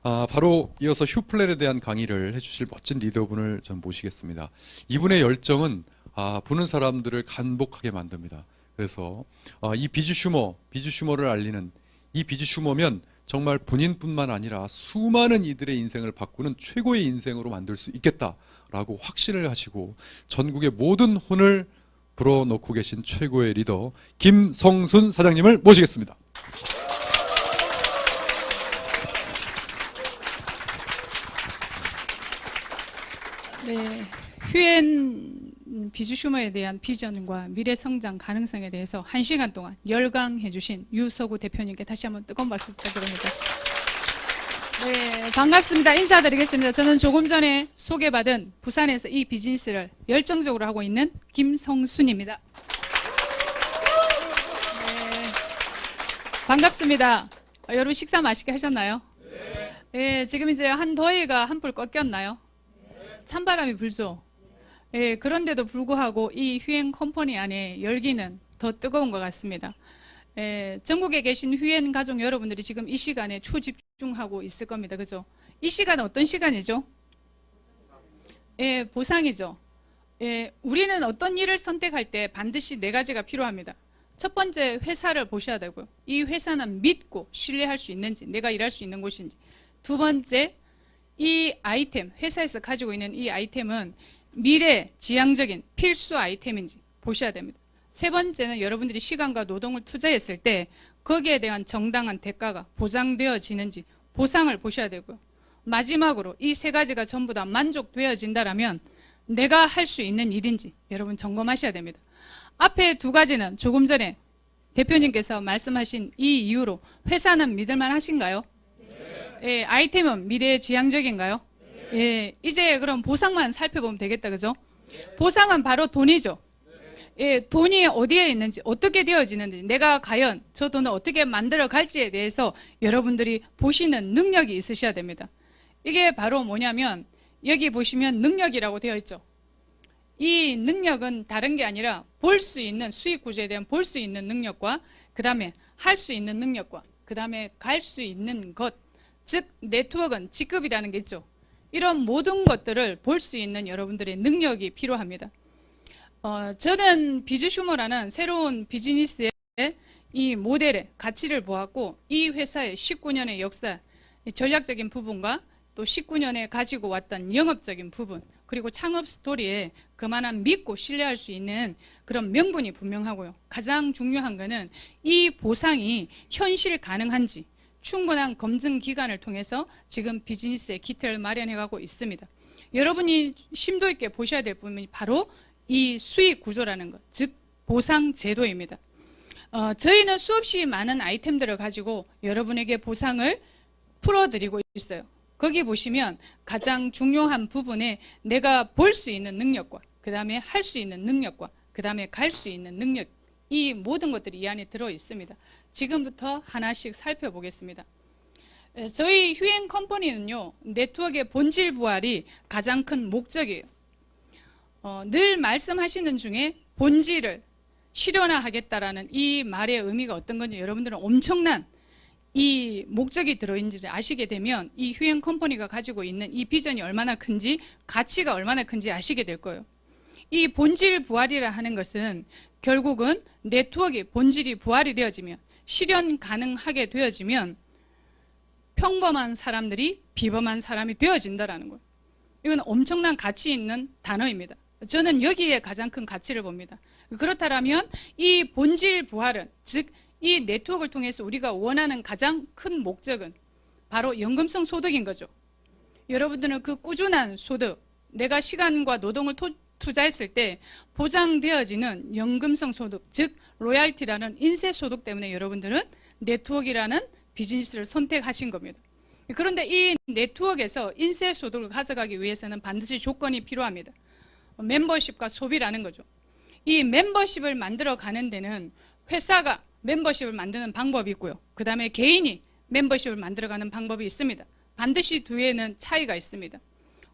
바로 이어서 휴플랜에 대한 강의를 해주실 멋진 리더분을 좀 모시겠습니다. 이분의 열정은 보는 사람들을 간복하게 만듭니다. 그래서 이 비주슈머를 알리는 이 비주슈머면 정말 본인뿐만 아니라 수많은 이들의 인생을 바꾸는 최고의 인생으로 만들 수 있겠다라고 확신을 하시고 전국의 모든 혼을 불어넣고 계신 최고의 리더 김성순 사장님을 모시겠습니다. 네, 휴엔 비주슈머에 대한 비전과 미래 성장 가능성에 대해서 1시간 동안 열강해 주신 유서구 대표님께 다시 한번 뜨거운 박수 부탁드립니다. 네, 반갑습니다. 인사드리겠습니다. 저는 조금 전에 소개받은 부산에서 이 비즈니스를 열정적으로 하고 있는 김성순입니다. 네, 반갑습니다. 여러분 식사 맛있게 하셨나요? 네, 지금 이제 한더위가 한풀 꺾였나요? 찬바람이 불죠. 예, 그런데도 불구하고 이 휴엔 컴퍼니 안에 열기는 더 뜨거운 것 같습니다. 예, 전국에 계신 휴엔 가족 여러분들이 지금 이 시간에 초집중하고 있을 겁니다. 그죠? 이 시간은 어떤 시간이죠? 예, 보상이죠. 예, 우리는 어떤 일을 선택할 때 반드시 4가지가 필요합니다. 첫 번째, 회사를 보셔야 되고요. 이 회사는 믿고 신뢰할 수 있는지, 내가 일할 수 있는 곳인지. 두 번째, 이 아이템, 회사에서 가지고 있는 이 아이템은 미래 지향적인 필수 아이템인지 보셔야 됩니다. 세 번째는 여러분들이 시간과 노동을 투자했을 때 거기에 대한 정당한 대가가 보장되어지는지 보상을 보셔야 되고요. 마지막으로 이 3가지가 전부 다 만족되어진다면 내가 할 수 있는 일인지 여러분 점검하셔야 됩니다. 앞에 2가지는 조금 전에 대표님께서 말씀하신 이 이유로 회사는 믿을만 하신가요? 예, 아이템은 미래지향적인가요? 예, 이제 그럼 보상만 살펴보면 되겠다, 그죠? 보상은 바로 돈이죠. 예, 돈이 어디에 있는지, 어떻게 되어지는지, 내가 과연 저 돈을 어떻게 만들어 갈지에 대해서 여러분들이 보시는 능력이 있으셔야 됩니다. 이게 바로 뭐냐면, 여기 보시면 능력이라고 되어 있죠. 이 능력은 다른 게 아니라 볼 수 있는 수익 구조에 대한 볼 수 있는 능력과 그 다음에 할 수 있는 능력과 그 다음에 갈 수 있는 것, 즉 네트워크는 직급이라는 게 있죠. 이런 모든 것들을 볼 수 있는 여러분들의 능력이 필요합니다. 저는 비즈슈머라는 새로운 비즈니스의 이 모델의 가치를 보았고 이 회사의 19년의 역사, 전략적인 부분과 또 19년에 가지고 왔던 영업적인 부분 그리고 창업 스토리에 그만한 믿고 신뢰할 수 있는 그런 명분이 분명하고요. 가장 중요한 거는 이 보상이 현실 가능한지 충분한 검증 기관을 통해서 지금 비즈니스의 기틀을 마련해가고 있습니다. 여러분이 심도 있게 보셔야 될 부분이 바로 이 수익 구조라는 것, 즉 보상 제도입니다. 저희는 수없이 많은 아이템들을 가지고 여러분에게 보상을 풀어드리고 있어요. 거기 보시면 가장 중요한 부분에 내가 볼 수 있는 능력과 그 다음에 할 수 있는 능력과 그 다음에 갈 수 있는 능력, 이 모든 것들이 이 안에 들어 있습니다. 지금부터 하나씩 살펴보겠습니다. 저희 휴엔 컴퍼니는요, 네트워크의 본질 부활이 가장 큰 목적이에요. 늘 말씀하시는 중에 본질을 실현화하겠다라는 이 말의 의미가 어떤 건지 여러분들은 엄청난 이 목적이 들어있는지를 아시게 되면 이 휴엔 컴퍼니가 가지고 있는 이 비전이 얼마나 큰지 가치가 얼마나 큰지 아시게 될 거예요. 이 본질 부활이라 하는 것은 결국은 네트워크의 본질이 부활이 되어지면 실현 가능하게 되어지면 평범한 사람들이 비범한 사람이 되어진다라는 거예요. 이건 엄청난 가치 있는 단어입니다. 저는 여기에 가장 큰 가치를 봅니다. 그렇다면 이 본질 부활은 즉 이 네트워크를 통해서 우리가 원하는 가장 큰 목적은 바로 연금성 소득인 거죠. 여러분들은 그 꾸준한 소득, 내가 시간과 노동을 투자했을 때 보장되어지는 연금성 소득, 즉 로얄티라는 인세 소득 때문에 여러분들은 네트워크라는 비즈니스를 선택하신 겁니다. 그런데 이 네트워크에서 인세 소득을 가져가기 위해서는 반드시 조건이 필요합니다. 멤버십과 소비라는 거죠. 이 멤버십을 만들어 가는 데는 회사가 멤버십을 만드는 방법이 있고요. 그 다음에 개인이 멤버십을 만들어가는 방법이 있습니다. 반드시 뒤에는 차이가 있습니다.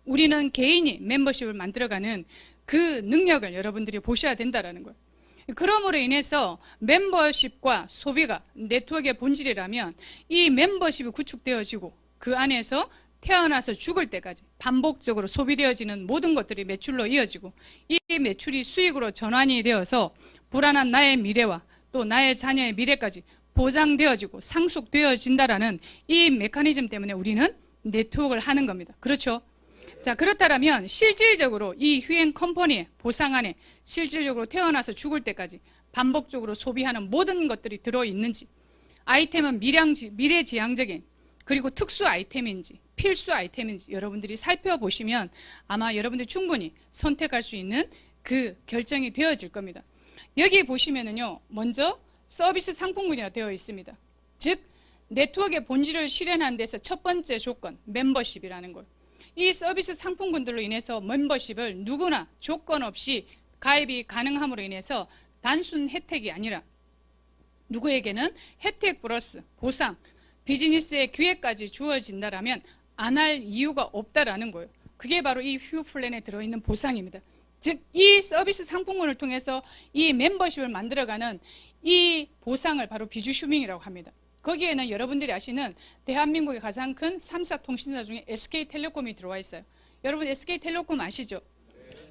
우리는 개인이 멤버십을 만들어가는 그 능력을 여러분들이 보셔야 된다는 거예요. 그러므로 인해서 멤버십과 소비가 네트워크의 본질이라면 이 멤버십이 구축되어지고 그 안에서 태어나서 죽을 때까지 반복적으로 소비되어지는 모든 것들이 매출로 이어지고 이 매출이 수익으로 전환이 되어서 불안한 나의 미래와 또 나의 자녀의 미래까지 보장되어지고 상속되어진다라는 이 메커니즘 때문에 우리는 네트워크를 하는 겁니다. 그렇죠? 자, 그렇다면 실질적으로 이 휴행 컴퍼니의 보상 안에 실질적으로 태어나서 죽을 때까지 반복적으로 소비하는 모든 것들이 들어있는지, 아이템은 미래지향적인 그리고 특수 아이템인지 필수 아이템인지 여러분들이 살펴보시면 아마 여러분들이 충분히 선택할 수 있는 그 결정이 되어질 겁니다. 여기 보시면은요, 먼저 서비스 상품군이라 되어 있습니다. 즉 네트워크의 본질을 실현하는 데서 첫 번째 조건, 멤버십이라는 걸. 이 서비스 상품군들로 인해서 멤버십을 누구나 조건 없이 가입이 가능함으로 인해서 단순 혜택이 아니라 누구에게는 혜택 플러스 보상, 비즈니스의 기회까지 주어진다라면 안 할 이유가 없다라는 거예요. 그게 바로 이 휴 플랜에 들어있는 보상입니다. 즉 이 서비스 상품군을 통해서 이 멤버십을 만들어가는 이 보상을 바로 비주슈밍이라고 합니다. 거기에는 여러분들이 아시는 대한민국의 가장 큰 3사 통신사 중에 SK텔레콤이 들어와 있어요. 여러분 SK텔레콤 아시죠?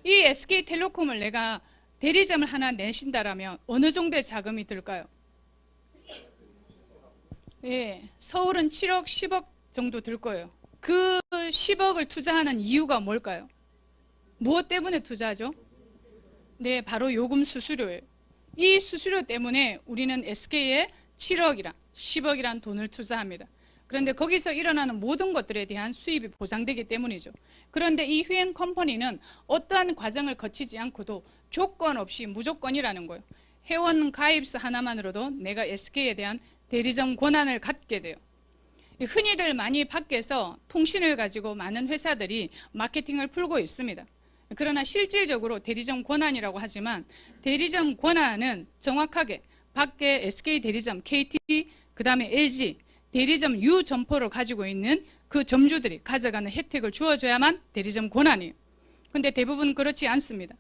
이 SK텔레콤을 내가 대리점을 하나 내신다라면 어느 정도의 자금이 들까요? 예, 서울은 7억, 10억 정도 들 거예요. 그 10억을 투자하는 이유가 뭘까요? 무엇 때문에 투자하죠? 네, 바로 요금 수수료예요. 이 수수료 때문에 우리는 SK에 7억이랑 10억이란 돈을 투자합니다. 그런데 거기서 일어나는 모든 것들에 대한 수입이 보장되기 때문이죠. 그런데 이 휴행 컴퍼니는 어떠한 과정을 거치지 않고도 조건 없이 무조건이라는 거예요. 회원 가입서 하나만으로도 내가 SK에 대한 대리점 권한을 갖게 돼요. 흔히들 많이 밖에서 통신을 가지고 많은 회사들이 마케팅을 풀고 있습니다. 그러나 실질적으로 대리점 권한이라고 하지만 대리점 권한은 정확하게 밖에 SK 대리점, KT, 그 다음에 LG 대리점 U 점포를 가지고 있는 그 점주들이 가져가는 혜택을 주어줘야만 대리점 권한이에요. 그런데 대부분 그렇지 않습니다.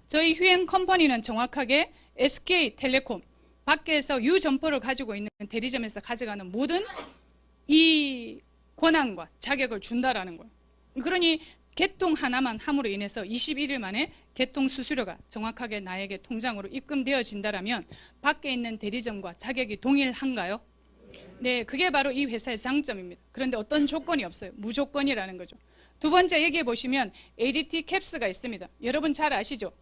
저희 휴행 컴퍼니는 정확하게 SK텔레콤 밖에서 U 점포를 가지고 있는 대리점에서 가져가는 모든 이 권한과 자격을 준다라는 거예요. 그러니 개통 하나만 함으로 인해서 21일 만에 개통 수수료가 정확하게 나에게 통장으로 입금되어진다라면 밖에 있는 대리점과 자격이 동일한가요? 네, 그게 바로 이 회사의 장점입니다. 그런데 어떤 조건이 없어요. 무조건이라는 거죠. 두 번째 얘기해 보시면 ADT 캡스가 있습니다. 여러분 잘 아시죠?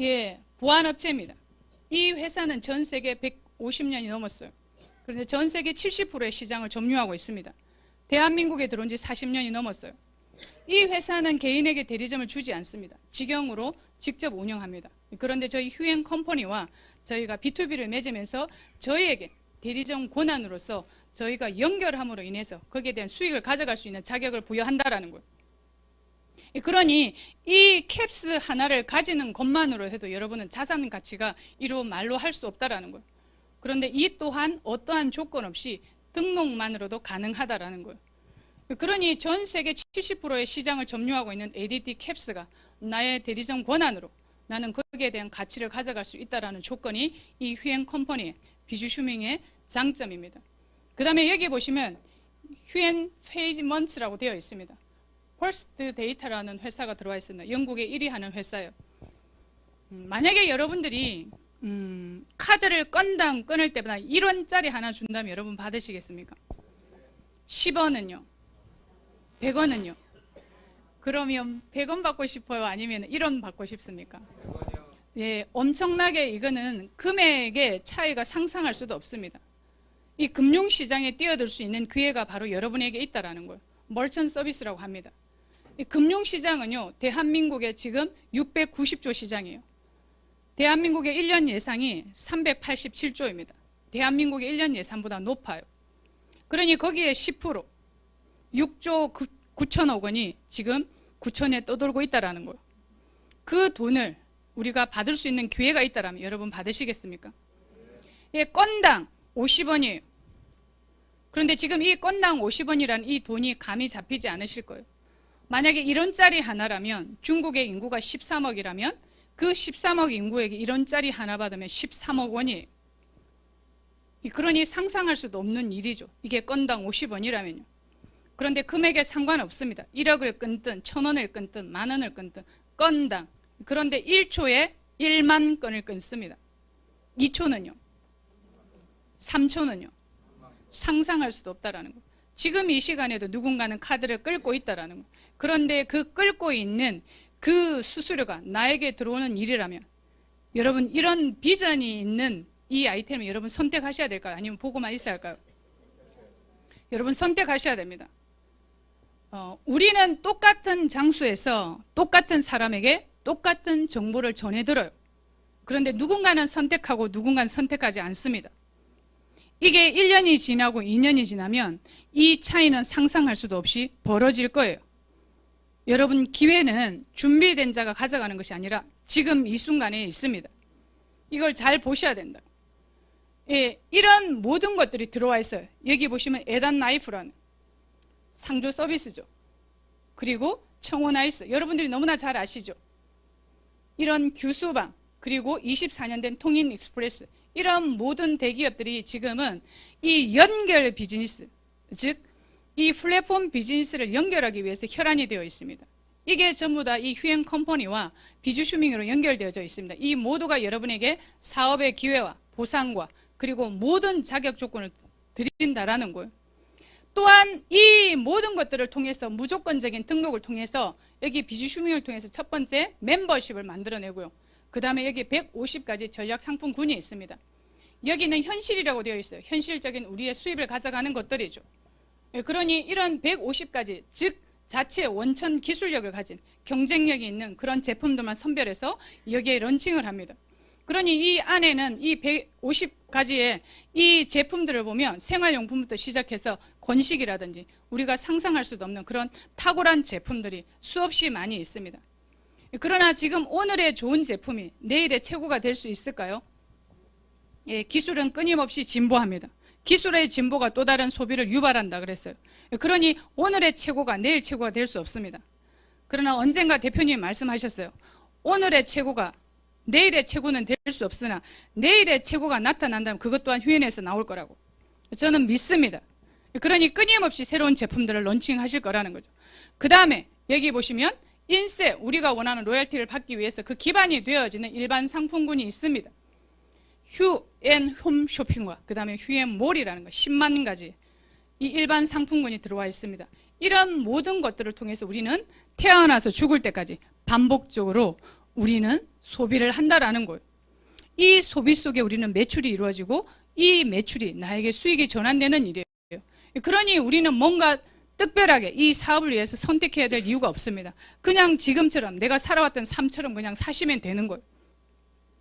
예, 보안업체입니다. 이 회사는 전 세계 150년이 넘었어요. 그런데 전 세계 70%의 시장을 점유하고 있습니다. 대한민국에 들어온 지 40년이 넘었어요. 이 회사는 개인에게 대리점을 주지 않습니다. 직영으로 직접 운영합니다. 그런데 저희 휴행 컴퍼니와 저희가 B2B를 맺으면서 저희에게 대리점 권한으로서 저희가 연결함으로 인해서 거기에 대한 수익을 가져갈 수 있는 자격을 부여한다라는 거예요. 그러니 이 캡스 하나를 가지는 것만으로 해도 여러분은 자산 가치가 이루 말로 할 수 없다라는 거예요. 그런데 이 또한 어떠한 조건 없이 등록만으로도 가능하다라는 거예요. 그러니 전 세계 70%의 시장을 점유하고 있는 ADT 캡스가 나의 대리점 권한으로 나는 거기에 대한 가치를 가져갈 수 있다라는 조건이 이 휴행 컴퍼니의 비주슈밍의 장점입니다. 그 다음에 여기 보시면 휴행 페이지먼트라고 되어 있습니다. 퍼스트 데이터라는 회사가 들어와 있습니다. 영국에 1위 하는 회사예요. 만약에 여러분들이 카드를 건당 끊을 때마다 1원짜리 하나 준다면 여러분 받으시겠습니까? 10원은요? 100원은요? 그러면 100원 받고 싶어요? 아니면 1원 받고 싶습니까? 예, 엄청나게 이거는 금액의 차이가 상상할 수도 없습니다. 이 금융시장에 뛰어들 수 있는 기회가 바로 여러분에게 있다라는 거예요. 멀천 서비스라고 합니다. 이 금융시장은요, 대한민국의 지금 690조 시장이에요. 대한민국의 1년 예상이 387조입니다. 대한민국의 1년 예산보다 높아요. 그러니 거기에 10%, 6조 9천억 원이 지금 9천에 떠돌고 있다라는 거예요. 그 돈을 우리가 받을 수 있는 기회가 있다라면 여러분 받으시겠습니까? 예, 건당 50원이에요. 그런데 지금 이 건당 50원이라는 이 돈이 감이 잡히지 않으실 거예요. 만약에 1원짜리 하나라면 중국의 인구가 13억이라면 그 13억 인구에게 1원짜리 하나 받으면 13억 원이에요. 그러니 상상할 수도 없는 일이죠. 이게 건당 50원이라면요. 그런데 금액에 상관없습니다. 1억을 끊든 1,000원을 끊든 10,000원을 끊든 건당. 그런데 1초에 1만 건을 끊습니다. 2초는요? 3초는요? 상상할 수도 없다라는 거. 지금 이 시간에도 누군가는 카드를 끌고 있다라는 거. 그런데 그 끌고 있는 그 수수료가 나에게 들어오는 일이라면 여러분 이런 비전이 있는 이 아이템을 여러분 선택하셔야 될까요? 아니면 보고만 있어야 할까요? 여러분 선택하셔야 됩니다. 우리는 똑같은 장소에서 똑같은 사람에게 똑같은 정보를 전해들어요. 그런데 누군가는 선택하고 누군가는 선택하지 않습니다. 이게 1년이 지나고 2년이 지나면 이 차이는 상상할 수도 없이 벌어질 거예요. 여러분 기회는 준비된 자가 가져가는 것이 아니라 지금 이 순간에 있습니다. 이걸 잘 보셔야 된다. 예, 이런 모든 것들이 들어와 있어요. 여기 보시면 에단 나이프라는 상조 서비스죠. 그리고 청호나이스, 여러분들이 너무나 잘 아시죠. 이런 규수방, 그리고 24년 된 통인 익스프레스, 이런 모든 대기업들이 지금은 이 연결 비즈니스, 즉 이 플랫폼 비즈니스를 연결하기 위해서 혈안이 되어 있습니다. 이게 전부 다 이 휴행 컴퍼니와 비주슈밍으로 연결되어져 있습니다. 이 모두가 여러분에게 사업의 기회와 보상과 그리고 모든 자격 조건을 드린다라는 거예요. 또한 이 모든 것들을 통해서 무조건적인 등록을 통해서 여기 비주슈밍을 통해서 첫 번째 멤버십을 만들어내고요. 그 다음에 여기 150가지 전략 상품군이 있습니다. 여기는 현실이라고 되어 있어요. 현실적인 우리의 수입을 가져가는 것들이죠. 그러니 이런 150가지, 즉 자체 원천 기술력을 가진 경쟁력이 있는 그런 제품들만 선별해서 여기에 런칭을 합니다. 그러니 이 안에는 이 150가지의 이 제품들을 보면 생활용품부터 시작해서 건식이라든지 우리가 상상할 수도 없는 그런 탁월한 제품들이 수없이 많이 있습니다. 그러나 지금 오늘의 좋은 제품이 내일의 최고가 될 수 있을까요? 예, 기술은 끊임없이 진보합니다. 기술의 진보가 또 다른 소비를 유발한다 그랬어요. 그러니 오늘의 최고가 내일 최고가 될 수 없습니다. 그러나 언젠가 대표님이 말씀하셨어요. 오늘의 최고가 내일의 최고는 될 수 없으나 내일의 최고가 나타난다면 그것 또한 휴엔에서 나올 거라고 저는 믿습니다. 그러니 끊임없이 새로운 제품들을 론칭하실 거라는 거죠. 그 다음에 여기 보시면 인세, 우리가 원하는 로열티를 받기 위해서 그 기반이 되어지는 일반 상품군이 있습니다. 휴앤 홈쇼핑과 그 다음에 휴앤몰이라는 거 10만 가지 이 일반 상품군이 들어와 있습니다. 이런 모든 것들을 통해서 우리는 태어나서 죽을 때까지 반복적으로 우리는 소비를 한다라는 거예요. 이 소비 속에 우리는 매출이 이루어지고 이 매출이 나에게 수익이 전환되는 일이에요. 그러니 우리는 뭔가 특별하게 이 사업을 위해서 선택해야 될 이유가 없습니다. 그냥 지금처럼 내가 살아왔던 삶처럼 그냥 사시면 되는 거예요.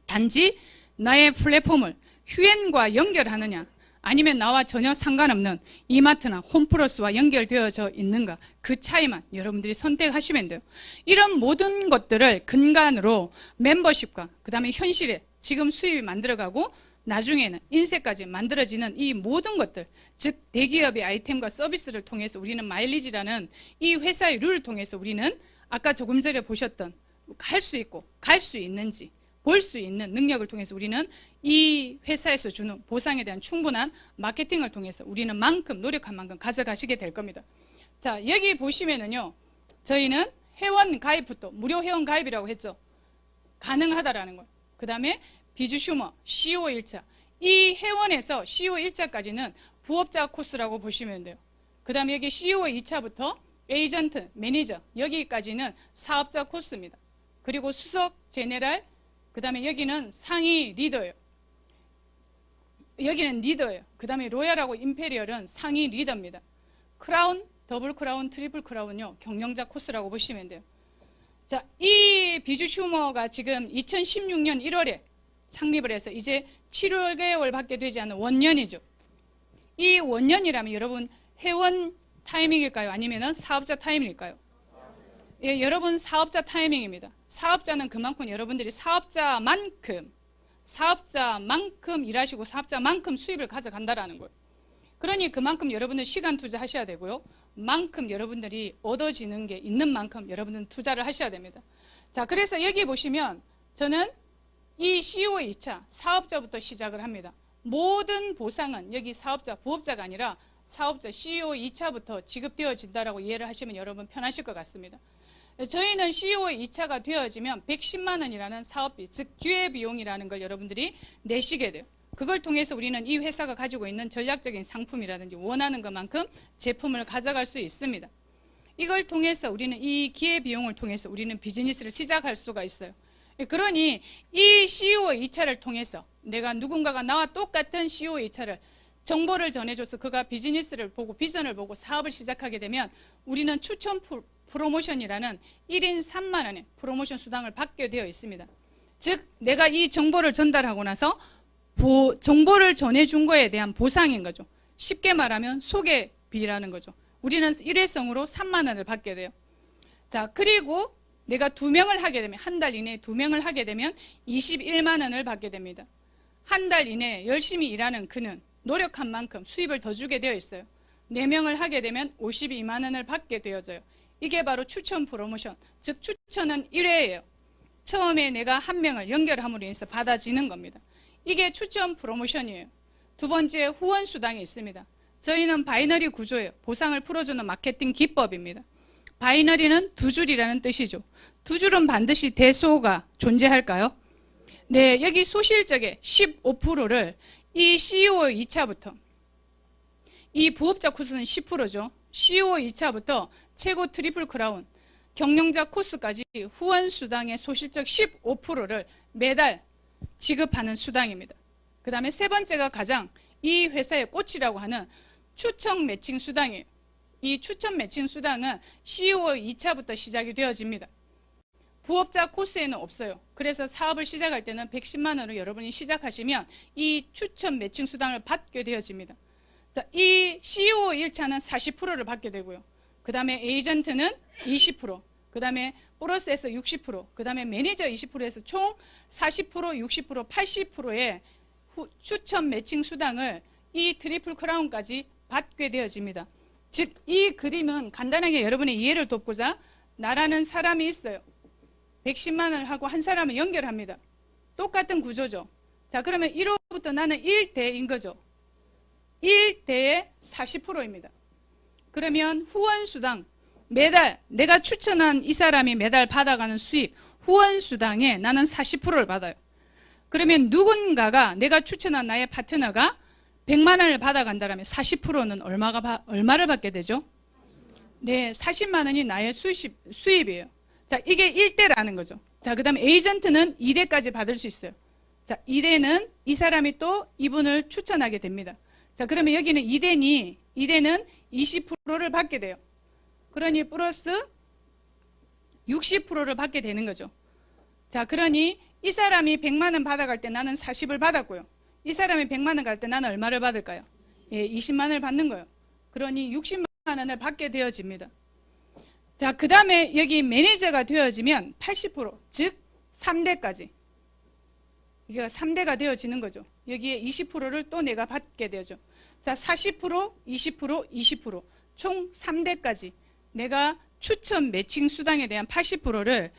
단지 나의 플랫폼을 휴엔과 연결하느냐 아니면 나와 전혀 상관없는 이마트나 홈플러스와 연결되어져 있는가 그 차이만 여러분들이 선택하시면 돼요. 이런 모든 것들을 근간으로 멤버십과 그 다음에 현실에 지금 수입이 만들어가고 나중에는 인쇄까지 만들어지는 이 모든 것들, 즉 대기업의 아이템과 서비스를 통해서 우리는 마일리지라는 이 회사의 룰을 통해서 우리는 아까 조금 전에 보셨던 할 수 있고 갈 수 있는지 볼 수 있는 능력을 통해서 우리는 이 회사에서 주는 보상에 대한 충분한 마케팅을 통해서 우리는 만큼 노력한 만큼 가져가시게 될 겁니다. 자, 여기 보시면은요, 저희는 회원 가입부터 무료 회원 가입이라고 했죠. 가능하다라는 거예요. 그 다음에 비주슈머 CEO 1차, 이 회원에서 CEO 1차까지는 부업자 코스라고 보시면 돼요. 그 다음에 여기 CEO 2차부터 에이전트, 매니저, 여기까지는 사업자 코스입니다. 그리고 수석, 제네랄, 그 다음에 여기는 상위 리더예요. 여기는 리더예요. 그 다음에 로얄하고 임페리얼은 상위 리더입니다. 크라운, 더블 크라운, 트리플 크라운요, 경영자 코스라고 보시면 돼요. 자, 이 비주슈머가 지금 2016년 1월에 창립을 해서 이제 7개월밖에 되지 않은 원년이죠. 이 원년이라면 여러분 회원 타이밍일까요? 아니면 사업자 타이밍일까요? 예, 여러분 사업자 타이밍입니다. 사업자는 그만큼 여러분들이 사업자만큼 일하시고 사업자만큼 수입을 가져간다라는 거예요. 그러니 그만큼 여러분들 시간 투자하셔야 되고요. 만큼 여러분들이 얻어지는 게 있는 만큼 여러분들은 투자를 하셔야 됩니다. 자, 그래서 여기 보시면 저는 이 CEO 2차 사업자부터 시작을 합니다. 모든 보상은 여기 사업자, 부업자가 아니라 사업자 CEO 2차부터 지급되어진다라고 이해를 하시면 여러분 편하실 것 같습니다. 저희는 CEO 2차가 되어지면 110만 원이라는 사업비, 즉 기회비용이라는 걸 여러분들이 내시게 돼요. 그걸 통해서 우리는 이 회사가 가지고 있는 전략적인 상품이라든지 원하는 것만큼 제품을 가져갈 수 있습니다. 이걸 통해서 우리는 이 기회비용을 통해서 우리는 비즈니스를 시작할 수가 있어요. 그러니 이 CEO 2차를 통해서 내가 누군가가 나와 똑같은 CEO 2차를 정보를 전해줘서 그가 비즈니스를 보고 비전을 보고 사업을 시작하게 되면 우리는 추천 프로모션이라는 1인 3만 원의 프로모션 수당을 받게 되어 있습니다. 즉 내가 이 정보를 전달하고 나서 정보를 전해준 거에 대한 보상인 거죠. 쉽게 말하면 소개비라는 거죠. 우리는 일회성으로 3만 원을 받게 돼요. 자, 그리고 내가 2명을 하게 되면 한 달 이내에 2명을 하게 되면 21만 원을 받게 됩니다. 한 달 이내에 열심히 일하는 그는 노력한 만큼 수입을 더 주게 되어 있어요. 4명을 하게 되면 52만 원을 받게 되어져요. 이게 바로 추천 프로모션, 즉 추천은 1회예요. 처음에 내가 한 명을 연결함으로 인해서 받아지는 겁니다. 이게 추천 프로모션이에요. 두 번째 후원 수당이 있습니다. 저희는 바이너리 구조예요. 보상을 풀어주는 마케팅 기법입니다. 바이너리는 두 줄이라는 뜻이죠. 두 줄은 반드시 대소가 존재할까요? 네, 여기 소실적의 15%를 이 CEO 2차부터 이 부업자 코스는 10%죠. CEO 2차부터 최고 트리플 크라운, 경영자 코스까지 후원 수당의 소실적 15%를 매달 지급하는 수당입니다. 그 다음에 세 번째가 가장 이 회사의 꽃이라고 하는 추천 매칭 수당이에요. 이 추천 매칭 수당은 CEO 2차부터 시작이 되어집니다. 부업자 코스에는 없어요. 그래서 사업을 시작할 때는 110만 원으로 여러분이 시작하시면 이 추천 매칭 수당을 받게 되어집니다. 자, 이 CEO 1차는 40%를 받게 되고요. 그 다음에 에이전트는 20%, 그 다음에 플러스에서 60%, 그 다음에 매니저 20%에서 총 40%, 60%, 80%의 추천 매칭 수당을 이 트리플 크라운까지 받게 되어집니다. 즉, 이 그림은 간단하게 여러분의 이해를 돕고자 나라는 사람이 있어요. 110만 원을 하고 한 사람을 연결합니다. 똑같은 구조죠. 자, 그러면 1호부터 나는 1대인 거죠. 1대의 40%입니다. 그러면 후원수당, 매달 내가 추천한 이 사람이 매달 받아가는 수입, 후원수당에 나는 40%를 받아요. 그러면 누군가가 내가 추천한 나의 파트너가 100만 원을 받아간다면 40%는 얼마를 받게 되죠? 네, 40만 원이 나의 수입이에요. 자, 이게 1대라는 거죠. 자, 그 다음에 에이전트는 2대까지 받을 수 있어요. 자, 2대는 이 사람이 또 이분을 추천하게 됩니다. 자, 그러면 여기는 2대니 2대는 20%를 받게 돼요. 그러니 플러스 60%를 받게 되는 거죠. 자, 그러니 이 사람이 100만 원 받아갈 때 나는 40을 받았고요. 이 사람이 100만 원 갈 때 나는 얼마를 받을까요? 예, 20만 원을 받는 거예요. 그러니 60만 원을 받게 되어집니다. 자, 그 다음에 여기 매니저가 되어지면 80%, 즉 3대까지. 이게 3대가 되어지는 거죠. 여기에 20%를 또 내가 받게 되죠. 자, 40%, 20%, 20%, 총 3대까지 내가 추천 매칭 수당에 대한 80%를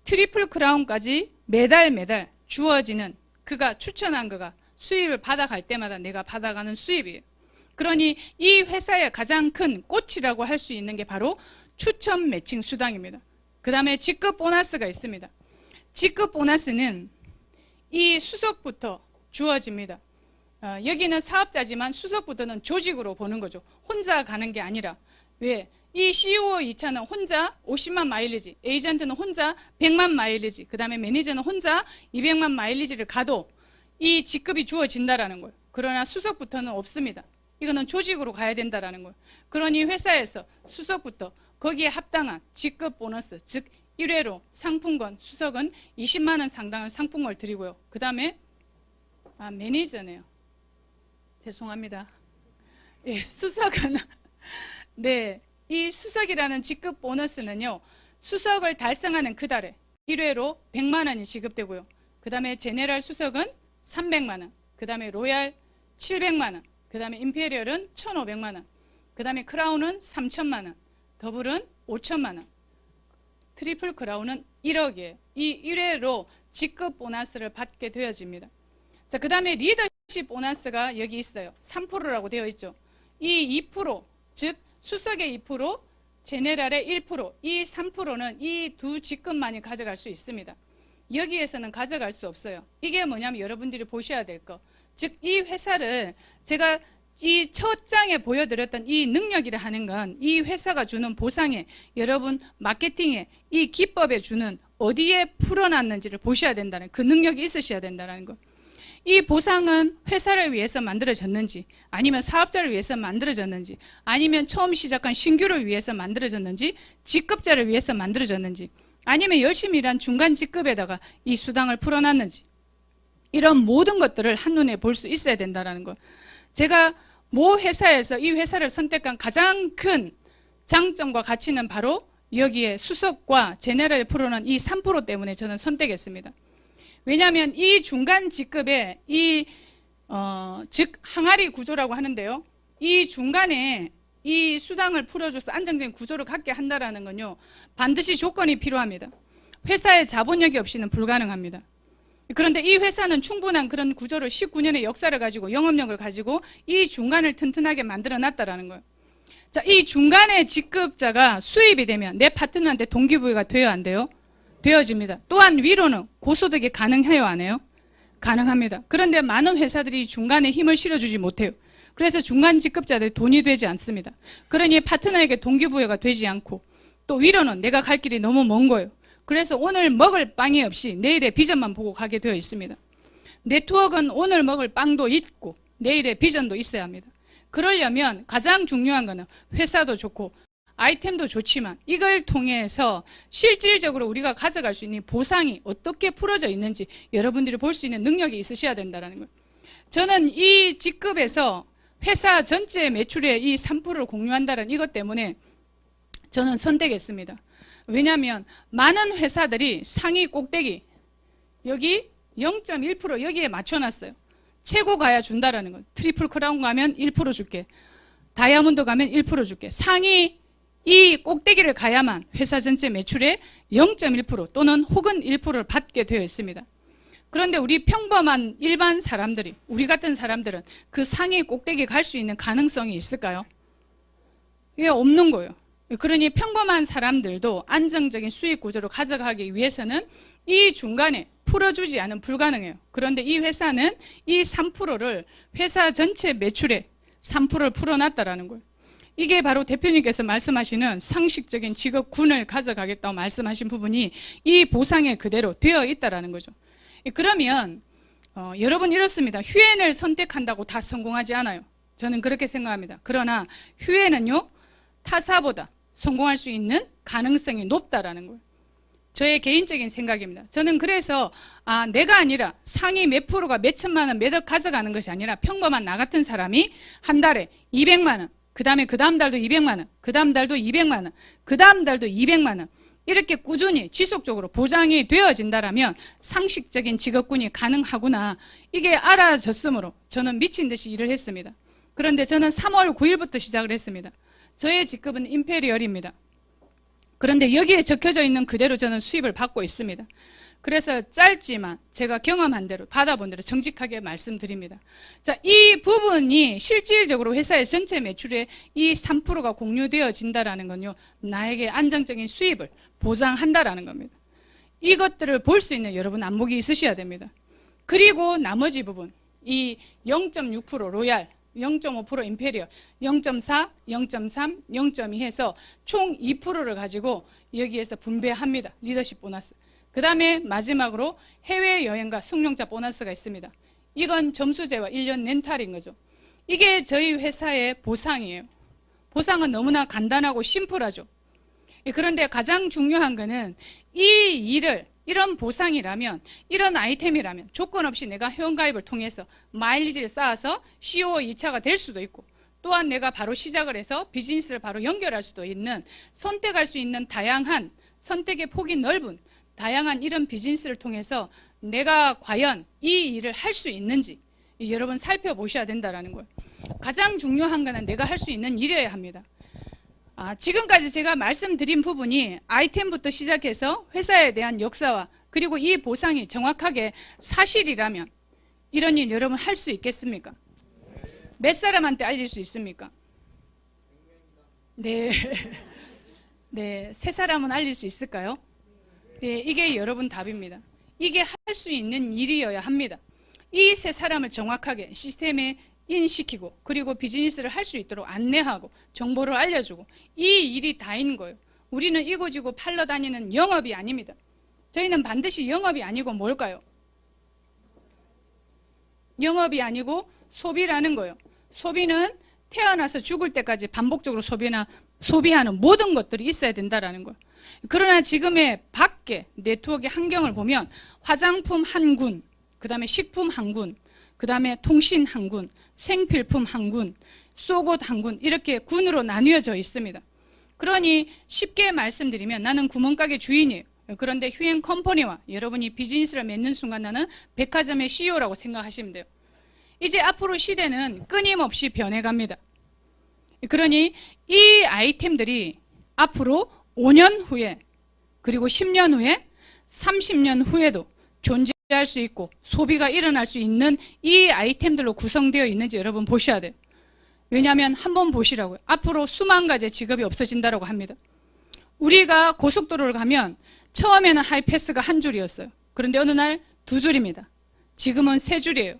트리플 크라운까지 매달 주어지는 그가 추천한 그가 수입을 받아갈 때마다 내가 받아가는 수입이에요. 그러니 이 회사의 가장 큰 꽃이라고 할 수 있는 게 바로 추천 매칭 수당입니다. 그 다음에 직급 보너스가 있습니다. 직급 보너스는 이 수석부터 주어집니다. 여기는 사업자지만 수석부터는 조직으로 보는 거죠. 혼자 가는 게 아니라. 왜? 이 CEO 2차는 혼자 50만 마일리지, 에이전트는 혼자 100만 마일리지, 그 다음에 매니저는 혼자 200만 마일리지를 가도 이 직급이 주어진다라는 거예요. 그러나 수석부터는 없습니다. 이거는 조직으로 가야 된다라는 거예요. 그러니 회사에서 수석부터 거기에 합당한 직급 보너스, 즉 1회로 상품권, 수석은 20만 원 상당한 상품권을 드리고요. 그 다음에 매니저네요. 죄송합니다. 예, 수석은 네, 이 수석이라는 직급 보너스는요. 수석을 달성하는 그 달에 1회로 100만 원이 지급되고요. 그 다음에 제네럴 수석은 300만 원, 그 다음에 로얄 700만 원, 그 다음에 임페리얼은 1,500만 원, 그 다음에 크라운은 3,000만 원, 더블은 5,000만 원, 트리플 크라운은 1억이에요. 이 1회로 직급 보너스를 받게 되어집니다. 자, 그 다음에 리더십 보너스가 여기 있어요. 3%라고 되어 있죠. 이 2%, 즉 수석의 2%, 제네랄의 1%, 이 3%는 이 두 직급만이 가져갈 수 있습니다. 여기에서는 가져갈 수 없어요. 이게 뭐냐면 여러분들이 보셔야 될 거. 즉 이 회사를 제가 이 첫 장에 보여드렸던 이 능력이라 하는 건 이 회사가 주는 보상에 여러분 마케팅에 이 기법에 주는 어디에 풀어놨는지를 보셔야 된다는 그 능력이 있으셔야 된다는 거. 이 보상은 회사를 위해서 만들어졌는지 아니면 사업자를 위해서 만들어졌는지 아니면 처음 시작한 신규를 위해서 만들어졌는지 직급자를 위해서 만들어졌는지 아니면 열심히 일한 중간 직급에다가 이 수당을 풀어놨는지 이런 모든 것들을 한눈에 볼 수 있어야 된다는 거. 제가 모 회사에서 이 회사를 선택한 가장 큰 장점과 가치는 바로 여기에 수석과 제네랄에 풀어놓은 이 3% 때문에 저는 선택했습니다. 왜냐하면 이 중간 직급에 즉 항아리 구조라고 하는데요. 이 중간에 이 수당을 풀어줘서 안정적인 구조를 갖게 한다는 건요. 반드시 조건이 필요합니다. 회사의 자본력이 없이는 불가능합니다. 그런데 이 회사는 충분한 그런 구조를 19년의 역사를 가지고 영업력을 가지고 이 중간을 튼튼하게 만들어 놨다라는 거예요. 자, 이 중간의 직급자가 수입이 되면 내 파트너한테 동기부여가 돼요, 안 돼요? 되어집니다. 또한 위로는 고소득이 가능해요, 안 해요? 가능합니다. 그런데 많은 회사들이 중간에 힘을 실어주지 못해요. 그래서 중간 직급자들이 돈이 되지 않습니다. 그러니 파트너에게 동기부여가 되지 않고 또 위로는 내가 갈 길이 너무 먼 거예요. 그래서 오늘 먹을 빵이 없이 내일의 비전만 보고 가게 되어 있습니다. 네트워크는 오늘 먹을 빵도 있고 내일의 비전도 있어야 합니다. 그러려면 가장 중요한 거는 회사도 좋고 아이템도 좋지만 이걸 통해서 실질적으로 우리가 가져갈 수 있는 보상이 어떻게 풀어져 있는지 여러분들이 볼 수 있는 능력이 있으셔야 된다는 거예요. 저는 이 직급에서 회사 전체 매출의 이 3%를 공유한다는 이것 때문에 저는 선택했습니다. 왜냐하면 많은 회사들이 상위 꼭대기 여기 0.1% 여기에 맞춰놨어요. 최고 가야 준다라는 거. 트리플 크라운 가면 1% 줄게. 다이아몬드 가면 1% 줄게. 상위 이 꼭대기를 가야만 회사 전체 매출의 0.1% 또는 혹은 1%를 받게 되어 있습니다. 그런데 우리 평범한 일반 사람들이 우리 같은 사람들은 그 상위 꼭대기 갈 수 있는 가능성이 있을까요? 예, 없는 거예요. 그러니 평범한 사람들도 안정적인 수익 구조를 가져가기 위해서는 이 중간에 풀어주지 않으면 불가능해요. 그런데 이 회사는 이 3%를 회사 전체 매출의 3%를 풀어놨다라는 거예요. 이게 바로 대표님께서 말씀하시는 상식적인 직업군을 가져가겠다고 말씀하신 부분이 이 보상에 그대로 되어 있다라는 거죠. 그러면 여러분 이렇습니다. 휴엔을 선택한다고 다 성공하지 않아요. 저는 그렇게 생각합니다. 그러나 휴엔은요 타사보다 성공할 수 있는 가능성이 높다라는 거예요. 저의 개인적인 생각입니다. 저는 그래서 내가 아니라 상위 몇 프로가 몇 천만 원, 몇 억 가져가는 것이 아니라 평범한 나 같은 사람이 한 달에 200만 원, 그 다음 달도 200만 원, 그 다음 달도 200만 원, 그 다음 달도 200만 원 이렇게 꾸준히 지속적으로 보장이 되어진다라면 상식적인 직업군이 가능하구나 이게 알아졌으므로 저는 미친 듯이 일을 했습니다. 그런데 저는 3월 9일부터 시작을 했습니다. 저의 직급은 임페리얼입니다. 그런데 여기에 적혀져 있는 그대로 저는 수입을 받고 있습니다. 그래서 짧지만 제가 경험한 대로 받아본 대로 정직하게 말씀드립니다. 자, 이 부분이 실질적으로 회사의 전체 매출의 이 3%가 공유되어진다라는 건요. 나에게 안정적인 수입을 보장한다라는 겁니다. 이것들을 볼 수 있는 여러분 안목이 있으셔야 됩니다. 그리고 나머지 부분 이 0.6% 로얄 0.5% 임페리얼, 0.4, 0.3, 0.2 해서 총 2%를 가지고 여기에서 분배합니다. 리더십 보너스. 그 다음에 마지막으로 해외여행과 승용차 보너스가 있습니다. 이건 점수제와 1년 렌탈인 거죠. 이게 저희 회사의 보상이에요. 보상은 너무나 간단하고 심플하죠. 그런데 가장 중요한 거는 이 일을 이런 보상이라면 이런 아이템이라면 조건 없이 내가 회원가입을 통해서 마일리지를 쌓아서 CO 2차가 될 수도 있고 또한 내가 바로 시작을 해서 비즈니스를 바로 연결할 수도 있는 선택할 수 있는 다양한 선택의 폭이 넓은 다양한 이런 비즈니스를 통해서 내가 과연 이 일을 할 수 있는지 여러분 살펴보셔야 된다는 거예요. 가장 중요한 거는 내가 할 수 있는 일이어야 합니다. 지금까지 제가 말씀드린 부분이 아이템부터 시작해서 회사에 대한 역사와 그리고 이 보상이 정확하게 사실이라면 이런 일 여러분 할 수 있겠습니까? 몇 사람한테 알릴 수 있습니까? 네. 네, 세 사람은 알릴 수 있을까요? 예, 이게 여러분 답입니다. 이게 할 수 있는 일이어야 합니다. 이 세 사람을 정확하게 시스템에 인식시키고 그리고 비즈니스를 할 수 있도록 안내하고 정보를 알려주고 이 일이 다인 거예요. 우리는 이고지고 팔러 다니는 영업이 아닙니다. 저희는 반드시 영업이 아니고 뭘까요? 영업이 아니고 소비라는 거예요. 소비는 태어나서 죽을 때까지 반복적으로 소비하는 모든 것들이 있어야 된다라는 거예요. 그러나 지금의 밖에 네트워크의 환경을 보면 화장품 한 군, 그 다음에 식품 한 군, 그 다음에 통신 한 군, 생필품 한 군, 속옷 한 군, 이렇게 군으로 나뉘어져 있습니다. 그러니 쉽게 말씀드리면 나는 구멍가게 주인이에요. 그런데 휴행 컴퍼니와 여러분이 비즈니스를 맺는 순간 나는 백화점의 CEO라고 생각하시면 돼요. 이제 앞으로 시대는 끊임없이 변해갑니다. 그러니 이 아이템들이 앞으로 5년 후에 그리고 10년 후에 30년 후에도 존재할 수 있고 소비가 일어날 수 있는 이 아이템들로 구성되어 있는지 여러분 보셔야 돼요. 왜냐하면 한번 보시라고요. 앞으로 수만 가지의 직업이 없어진다고 합니다. 우리가 고속도로를 가면 처음에는 하이패스가 한 줄이었어요. 그런데 어느 날 두 줄입니다. 지금은 세 줄이에요.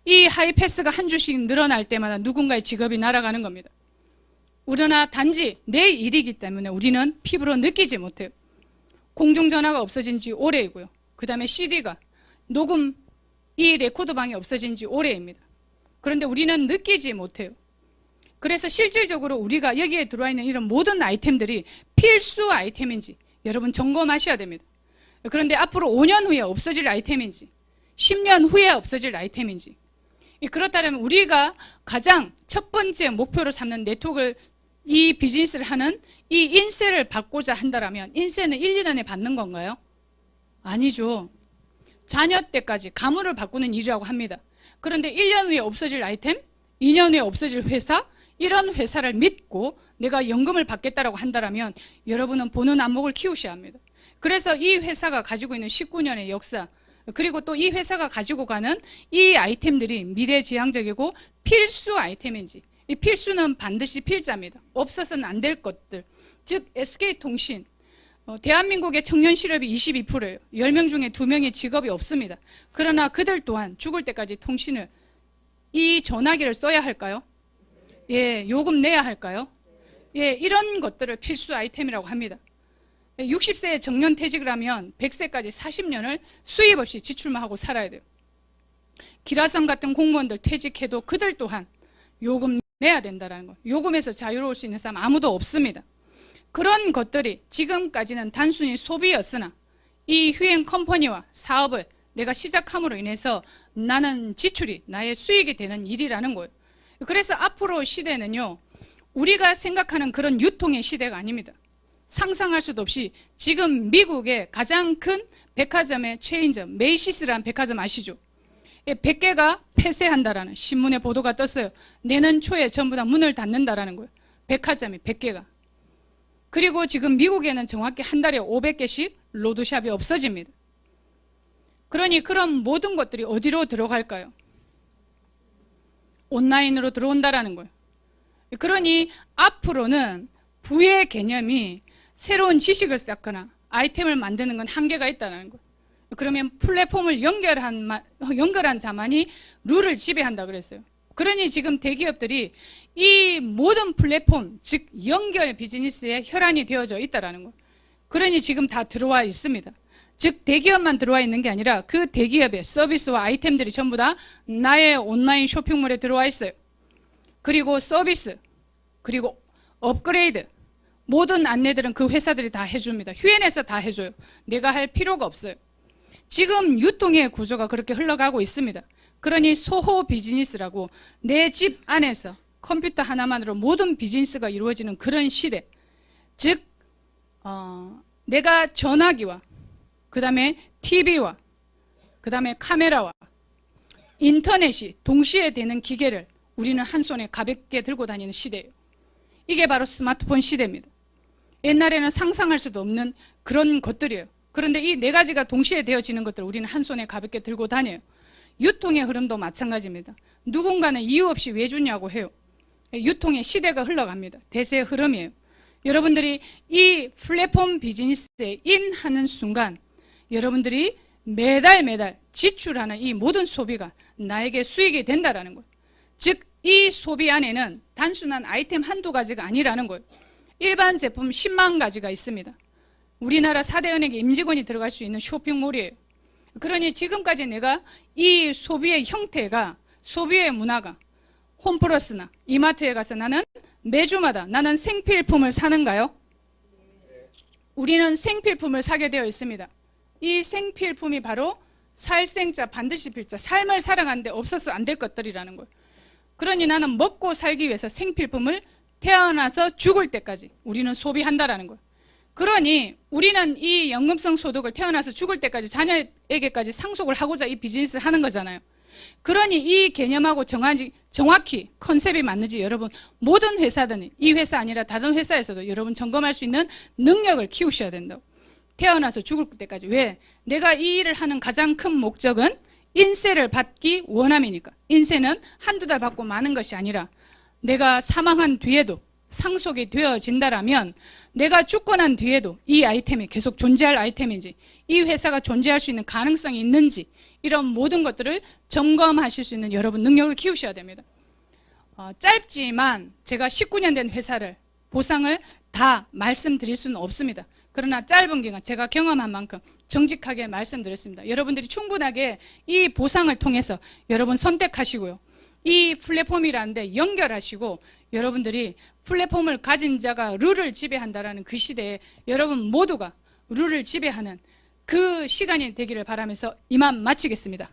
이 하이패스가 한 줄씩 늘어날 때마다 누군가의 직업이 날아가는 겁니다. 그러나 단지 내 일이기 때문에 우리는 피부로 느끼지 못해요. 공중전화가 없어진 지 오래이고요. 그 다음에 CD가 녹음 이 레코드방이 없어진 지 오래입니다. 그런데 우리는 느끼지 못해요. 그래서 실질적으로 우리가 여기에 들어와 있는 이런 모든 아이템들이 필수 아이템인지 여러분 점검하셔야 됩니다. 그런데 앞으로 5년 후에 없어질 아이템인지 10년 후에 없어질 아이템인지 그렇다면 우리가 가장 첫 번째 목표로 삼는 네트워크를 이 비즈니스를 하는 이 인세를 받고자 한다면 인세는 1, 2년에 받는 건가요? 아니죠. 자녀 때까지 가문을 바꾸는 일이라고 합니다. 그런데 1년 후에 없어질 아이템, 2년 후에 없어질 회사, 이런 회사를 믿고 내가 연금을 받겠다라고 한다면 여러분은 보는 안목을 키우셔야 합니다. 그래서 이 회사가 가지고 있는 19년의 역사, 그리고 또 이 회사가 가지고 가는 이 아이템들이 미래지향적이고 필수 아이템인지, 이 필수는 반드시 필자입니다. 없어서는 안 될 것들. 즉 SK통신, 대한민국의 청년 실업이 22%예요. 10명 중에 2명이 직업이 없습니다. 그러나 그들 또한 죽을 때까지 통신을 이 전화기를 써야 할까요? 예, 요금 내야 할까요? 예, 이런 것들을 필수 아이템이라고 합니다. 60세에 정년퇴직을 하면 100세까지 40년을 수입 없이 지출만 하고 살아야 돼요. 기라성 같은 공무원들 퇴직해도 그들 또한 요금 내야 된다는 거예요. 요금에서 자유로울 수 있는 사람 아무도 없습니다. 그런 것들이 지금까지는 단순히 소비였으나 이 휴행 컴퍼니와 사업을 내가 시작함으로 인해서 나는 지출이 나의 수익이 되는 일이라는 거예요. 그래서 앞으로 시대는요, 우리가 생각하는 그런 유통의 시대가 아닙니다. 상상할 수도 없이 지금 미국의 가장 큰 백화점의 체인점, 메이시스라는 백화점 아시죠? 100개가 폐쇄한다라는 신문에 보도가 떴어요. 내년 초에 전부 다 문을 닫는다라는 거예요. 백화점이 100개가. 그리고 지금 미국에는 정확히 한 달에 500개씩 로드샵이 없어집니다. 그러니 그런 모든 것들이 어디로 들어갈까요? 온라인으로 들어온다라는 거예요. 그러니 앞으로는 부의 개념이 새로운 지식을 쌓거나 아이템을 만드는 건 한계가 있다는 거예요. 그러면 플랫폼을 연결한 자만이 룰을 지배한다 그랬어요. 그러니 지금 대기업들이 이 모든 플랫폼, 즉 연결 비즈니스에 혈안이 되어져 있다는 거예요. 그러니 지금 다 들어와 있습니다. 즉 대기업만 들어와 있는 게 아니라 그 대기업의 서비스와 아이템들이 전부 다 나의 온라인 쇼핑몰에 들어와 있어요. 그리고 서비스, 그리고 업그레이드, 모든 안내들은 그 회사들이 다 해줍니다. 휴엔에서 다 해줘요. 내가 할 필요가 없어요. 지금 유통의 구조가 그렇게 흘러가고 있습니다. 그러니 소호 비즈니스라고 내 집 안에서 컴퓨터 하나만으로 모든 비즈니스가 이루어지는 그런 시대. 즉 내가 전화기와 그 다음에 TV와 그 다음에 카메라와 인터넷이 동시에 되는 기계를 우리는 한 손에 가볍게 들고 다니는 시대예요. 이게 바로 스마트폰 시대입니다. 옛날에는 상상할 수도 없는 그런 것들이에요. 그런데 이 네 가지가 동시에 되어지는 것들을 우리는 한 손에 가볍게 들고 다녀요. 유통의 흐름도 마찬가지입니다. 누군가는 이유 없이 왜 주냐고 해요. 유통의 시대가 흘러갑니다. 대세의 흐름이에요. 여러분들이 이 플랫폼 비즈니스에 인하는 순간 여러분들이 매달 지출하는 이 모든 소비가 나에게 수익이 된다라는 거예요. 즉, 이 소비 안에는 단순한 아이템 한두 가지가 아니라는 거예요. 일반 제품 10만 가지가 있습니다. 우리나라 4대 은행의 임직원이 들어갈 수 있는 쇼핑몰이에요. 그러니 지금까지 내가 이 소비의 형태가, 소비의 문화가 홈플러스나 이마트에 가서 나는 매주마다 나는 생필품을 사는가요? 우리는 생필품을 사게 되어 있습니다. 이 생필품이 바로 살생자 반드시 필자, 삶을 살아가는데 없어서 안 될 것들이라는 거예요. 그러니 나는 먹고 살기 위해서 생필품을 태어나서 죽을 때까지 우리는 소비한다라는 거예요. 그러니 우리는 이 연금성 소득을 태어나서 죽을 때까지 자녀에게까지 상속을 하고자 이 비즈니스를 하는 거잖아요. 그러니 이 개념하고 정확히 컨셉이 맞는지 여러분 모든 회사들이, 이 회사 아니라 다른 회사에서도 여러분 점검할 수 있는 능력을 키우셔야 된다고. 태어나서 죽을 때까지. 왜? 내가 이 일을 하는 가장 큰 목적은 인세를 받기 원함이니까. 인세는 한두 달 받고 마는 것이 아니라 내가 사망한 뒤에도 상속이 되어진다라면 내가 죽고 난 뒤에도 이 아이템이 계속 존재할 아이템인지, 이 회사가 존재할 수 있는 가능성이 있는지, 이런 모든 것들을 점검하실 수 있는 여러분 능력을 키우셔야 됩니다. 짧지만 제가 19년 된 회사를 보상을 다 말씀드릴 수는 없습니다. 그러나 짧은 기간 제가 경험한 만큼 정직하게 말씀드렸습니다. 여러분들이 충분하게 이 보상을 통해서 여러분 선택하시고요. 이 플랫폼이라는 데 연결하시고 여러분들이 플랫폼을 가진 자가 룰을 지배한다라는 그 시대에 여러분 모두가 룰을 지배하는 그 시간이 되기를 바라면서 이만 마치겠습니다.